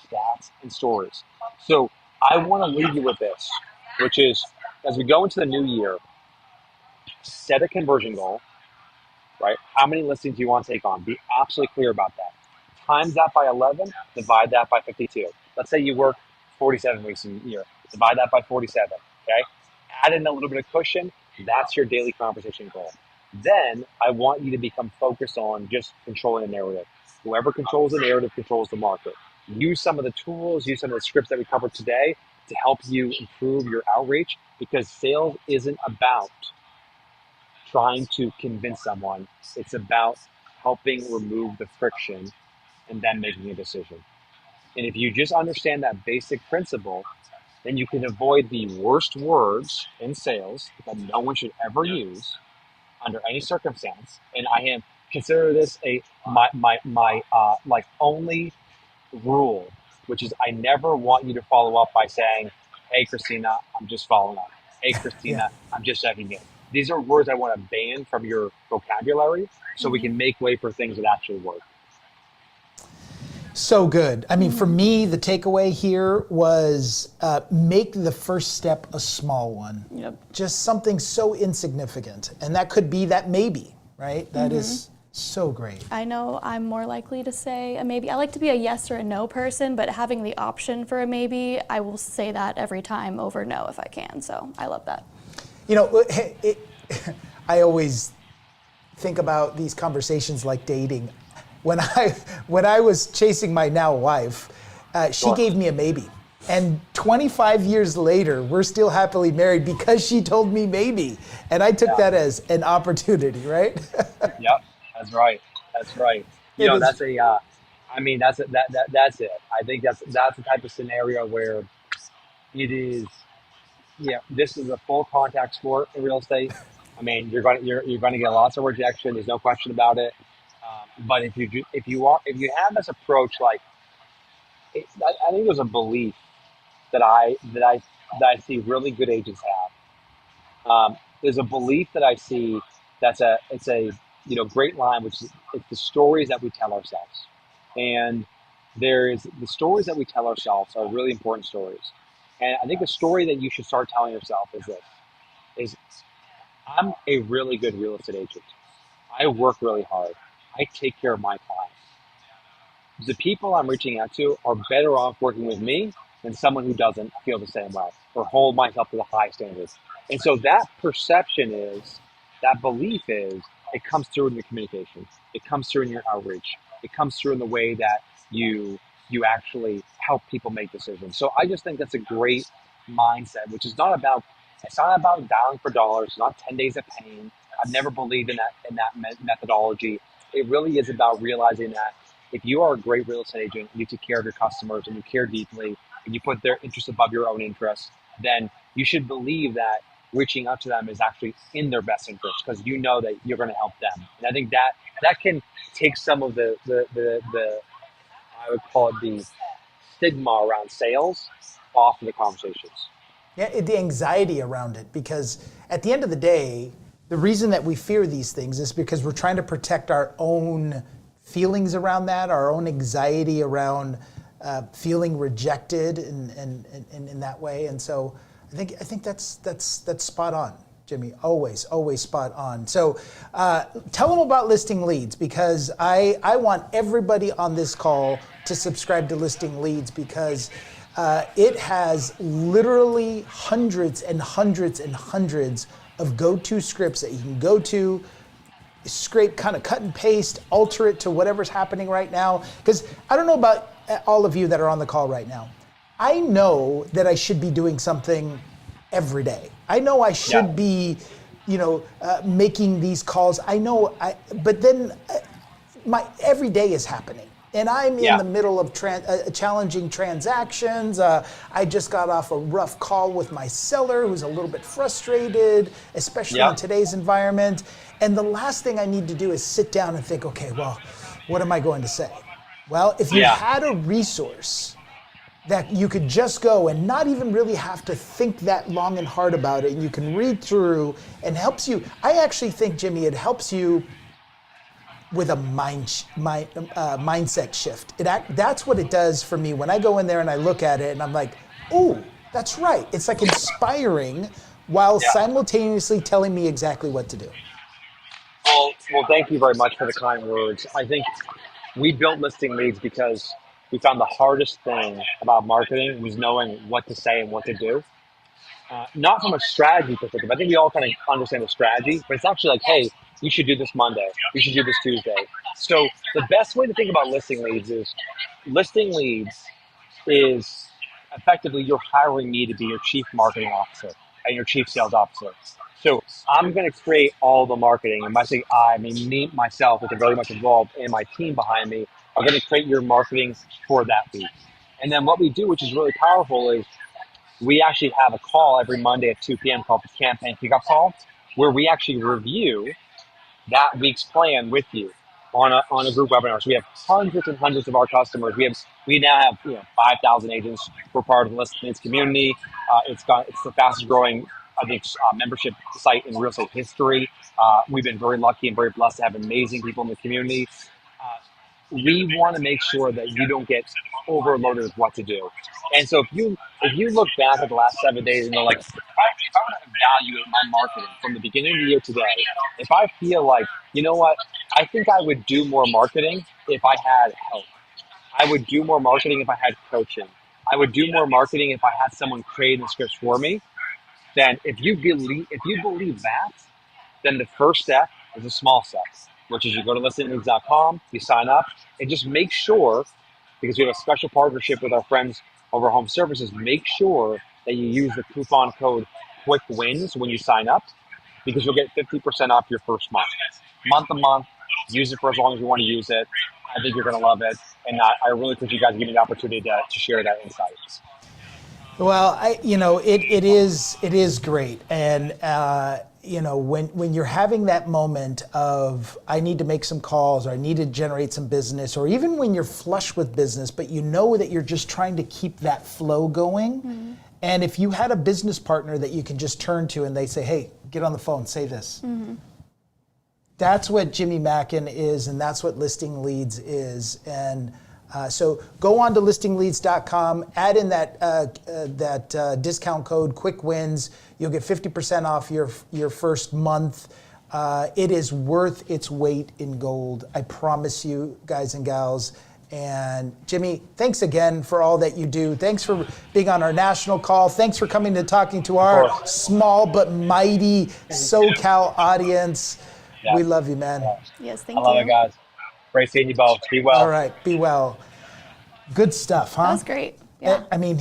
Stats and stories. So I want to leave you with this, which is, as we go into the new year, set a conversion goal, right? How many listings do you want to take on? Be absolutely clear about that. Times that by 11, divide that by 52. Let's say you work 47 weeks a year. Divide that by 47, okay? Add in a little bit of cushion. That's your daily conversation goal. Then I want you to become focused on just controlling the narrative. Whoever controls the narrative controls the market. Use some of the tools, use some of the scripts that we covered today to help you improve your outreach, because sales isn't about trying to convince someone. It's about helping remove the friction and then making a decision. And if you just understand that basic principle, then you can avoid the worst words in sales that no one should ever use under any circumstance. And I have consider this my like only rule, which is I never want you to follow up by saying, "Hey Christina, I'm just following up. Hey Yeah. Christina, I'm just checking in." These are words I want to ban from your vocabulary so we can make way for things that actually work. So good. I mean, for me, the takeaway here was make the first step a small one. Yep. Just something so insignificant. And that could be that maybe, right? That is so great. I know I'm more likely to say a maybe. I like to be a yes or a no person, but having the option for a maybe, I will say that every time over no if I can. So I love that. You know, I always think about these conversations like dating. When I was chasing my now wife, she gave me a maybe. And 25 years later, we're still happily married because she told me maybe. And I took that as an opportunity, right? Yep, that's right. That's right. You It know, is- that's a. I mean, that's it. That's it. I think that's the type of scenario where it is. Yeah, this is a full contact sport in real estate. I mean, you're going to get lots of rejection. There's no question about it. But if you have this approach, like I think there's a belief that I see really good agents have. There's a belief that I see it's a great line, which is it's the stories that we tell ourselves, and there's the stories that we tell ourselves are really important stories. And I think the story that you should start telling yourself is this: is I'm a really good real estate agent. I work really hard. I take care of my clients. The people I'm reaching out to are better off working with me than someone who doesn't feel the same way or hold myself to the high standards. And so that perception that belief it comes through in your communication. It comes through in your outreach. It comes through in the way that you actually help people make decisions. So I just think that's a great mindset, which is it's not about dialing for dollars. It's not 10 days of pain. I've never believed in that methodology. It really is about realizing that if you are a great real estate agent, you take care of your customers and you care deeply and you put their interests above your own interests, then you should believe that reaching out to them is actually in their best interest because you know that you're going to help them. And I think that can take some of the I would call it the stigma around sales off of the conversations. Yeah, the anxiety around it, because at the end of the day, the reason that we fear these things is because we're trying to protect our own feelings around that, our own anxiety around feeling rejected in that way. And so I think that's spot on, Jimmy. Always spot on. So tell them about Listing Leads, because I want everybody on this call to subscribe to Listing Leads, because it has literally hundreds and hundreds and hundreds of go-to scripts that you can go to, scrape, kind of cut and paste, alter it to whatever's happening right now. Because I don't know about all of you that are on the call right now. I know that I should be doing something every day. I know I should be, making these calls. I know, but then my every day is happening. And I'm in the middle of challenging transactions. I just got off a rough call with my seller who's a little bit frustrated, especially in today's environment. And the last thing I need to do is sit down and think, okay, well, what am I going to say? Well, if you had a resource that you could just go and not even really have to think that long and hard about it, and you can read through and helps you. I actually think, Jimmy, it helps you with a mindset shift. That's what it does for me when I go in there and I look at it and I'm like, oh, that's right. It's like inspiring while simultaneously telling me exactly what to do. Well, thank you very much for the kind words. I think we built listing leads because we found the hardest thing about marketing was knowing what to say and what to do. Not from a strategy perspective. I think we all kind of understand the strategy, but it's actually like, hey, you should do this Monday. You should do this Tuesday. So the best way to think about listing leads is effectively you're hiring me to be your chief marketing officer and your chief sales officer. So I'm going to create all the marketing. And by saying I mean me, myself, which are very much involved, and my team behind me are going to create your marketing for that week. And then what we do, which is really powerful, is we actually have a call every Monday at 2 p.m. called the Campaign Kickoff Call, where we actually review that week's plan with you on a group webinar. So we have hundreds and hundreds of our customers. We now have 5,000 agents who are part of the Listing Leads community. It's the fastest growing, I think, membership site in real estate history. We've been very lucky and very blessed to have amazing people in the community. We want to make sure that you don't get overloaded with what to do. And so if you look back at the last 7 days and you're like, if I want to evaluate my marketing from the beginning of the year to today, if I feel like, you know what, I think I would do more marketing if I had help. I would do more marketing if I had coaching. I would do more marketing if I had someone creating the scripts for me. Then if you believe that, then the first step is a small step, which is you go to listingleads.com, you sign up, and just make sure, because we have a special partnership with our friends over Home Services, make sure that you use the coupon code QUICKWINS when you sign up, because you'll get 50% off your first month. Month to month, use it for as long as you want to use it. I think you're going to love it. And I really appreciate you guys giving me the opportunity to share that insight. Well, it is great. And, when you're having that moment of, I need to make some calls, or I need to generate some business, or even when you're flush with business, but you know that you're just trying to keep that flow going. Mm-hmm. And if you had a business partner that you can just turn to and they say, hey, get on the phone, say this. Mm-hmm. That's what Jimmy Mackin is, and that's what Listing Leads is. And so go on to listingleads.com, add in that discount code QUICKWINS. You'll get 50% off your first month. It is worth its weight in gold. I promise you, guys and gals. And Jimmy, thanks again for all that you do. Thanks for being on our national call. Thanks for coming to talking to our small but mighty SoCal audience. Yeah. We love you, man. Yeah. Yes, thank you. I love it, guys. Great seeing you both. Be well. All right, be well. Good stuff, huh? That was great. Yeah. I mean,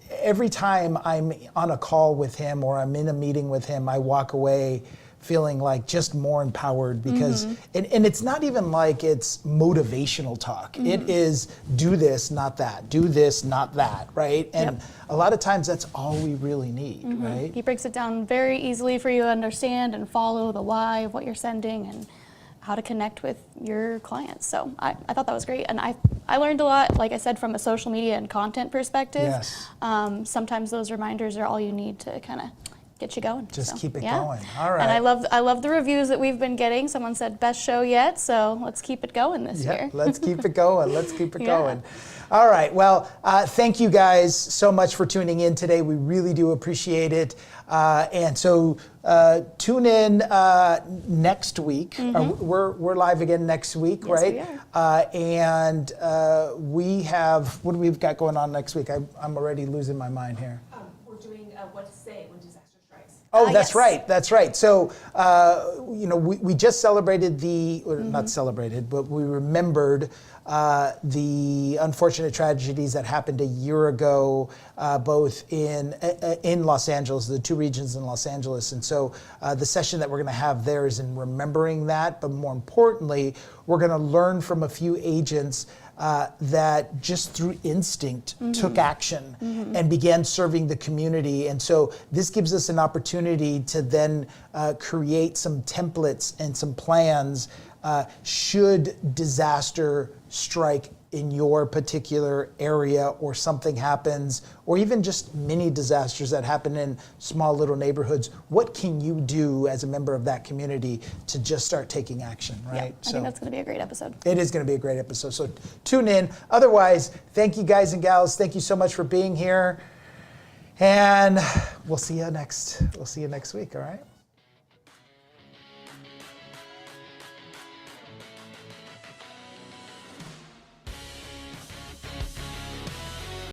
every time I'm on a call with him or I'm in a meeting with him, I walk away feeling like just more empowered because, and it's not even like it's motivational talk. Mm-hmm. It is do this, not that. Do this, not that, right? And a lot of times that's all we really need, right? He breaks it down very easily for you to understand and follow the why of what you're sending and how to connect with your clients. So I thought that was great. And I learned a lot, like I said, from a social media and content perspective. Yes. Sometimes those reminders are all you need to kind of get you going. Just keep it going. All right. And I love the reviews that we've been getting. Someone said best show yet, so let's keep it going this year. Let's keep it going. Let's keep it going. All right. Well, thank you guys so much for tuning in today. We really do appreciate it. And so tune in next week. We're live again next week, right? Yes, we are. And we have, what do we've got going on next week? I'm already losing my mind here. We're doing what to say when disaster strikes. Oh, that's Yes. right. That's right. So, we just celebrated not celebrated, but we remembered the unfortunate tragedies that happened a year ago, both in Los Angeles, the two regions in Los Angeles. And so the session that we're going to have there is in remembering that. But more importantly, we're going to learn from a few agents that just through instinct took action and began serving the community. And so this gives us an opportunity to then create some templates and some plans should disaster strike in your particular area, or something happens, or even just mini disasters that happen in small little neighborhoods. What can you do as a member of that community to just start taking action, right? I think that's going to be a great episode. It is going to be a great episode, so tune in. Otherwise, thank you guys and gals. Thank you so much for being here. And we'll see you next week, all right?